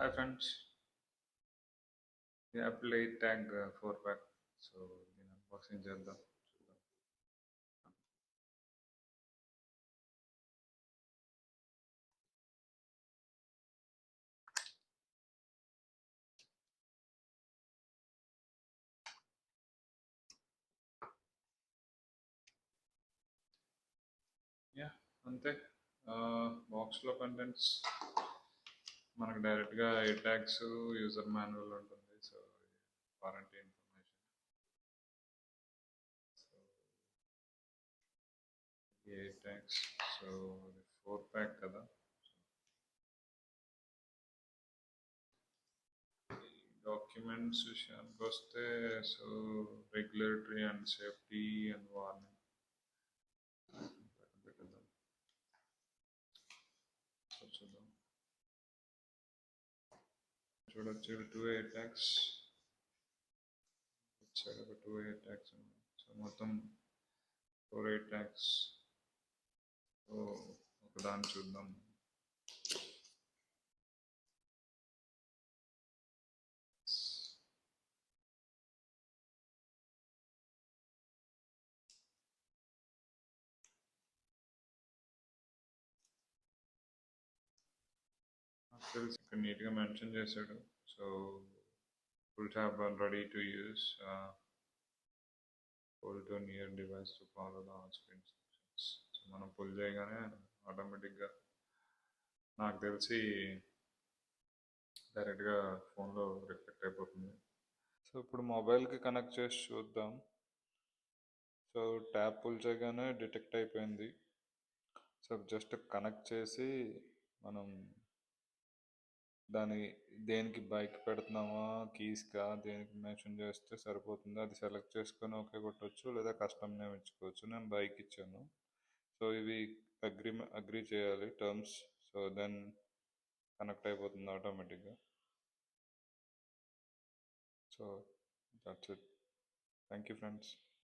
Hi friends, yeah, play tag 4 pack. So unboxing చేద్దాం. చూద్దాం. Yeah అంతే. బాక్స్ లో కంటెంట్స్ మనకు డైరెక్ట్ గా ఏ ట్యాగ్స్ యూజర్ మాన్యువల్ ఉంటుంది. So warranty information. సో ఏ ట్యాగ్స్. సో 4 ప్యాక్ కదా. డాక్యుమెంట్స్ విషయానికి వస్తే so regulatory and safety and warning పెట్టేద్దాం. సో చూద్దాం. చూడొచ్చు 2A ట్యాక్స్. సైడ్ ఒక 2A ట్యాక్స్ ఉన్నాయి. సో మొత్తం 4A ట్యాక్స్. సో ఒకదాన్ని చూద్దాం. నాకు తెలిసి ఇక్కడ నీట్గా మెన్షన్ చేశాడు. So pull tab ready to use. Pull to near device to follow the on screen instructions. So మనం పుల్ చేయగానే ఆటోమేటిక్గా నాకు తెలిసి డైరెక్ట్గా ఫోన్లో రిఫ్లెక్ట్ అయిపోతుంది. సో ఇప్పుడు మొబైల్కి కనెక్ట్ చేసి చూద్దాం. సో ట్యాప్ పుల్ చేయగానే డిటెక్ట్ అయిపోయింది. సో జస్ట్ కనెక్ట్ చేసి మనం దాని దేనికి బైక్ పెడుతున్నామా కీస్కా దేనికి మెన్షన్ చేస్తే సరిపోతుంది. అది సెలెక్ట్ చేసుకొని ఓకే కొట్టచ్చు, లేదా కస్టమ్ నేమ్ ఇచ్చుకోవచ్చు. నేను బైక్ ఇచ్చాను. సో ఇవి అగ్రి చేయాలి టర్మ్స్. సో దెన్ కనెక్ట్ అయిపోతుంది ఆటోమేటిక్గా. So that's it. Thank you friends.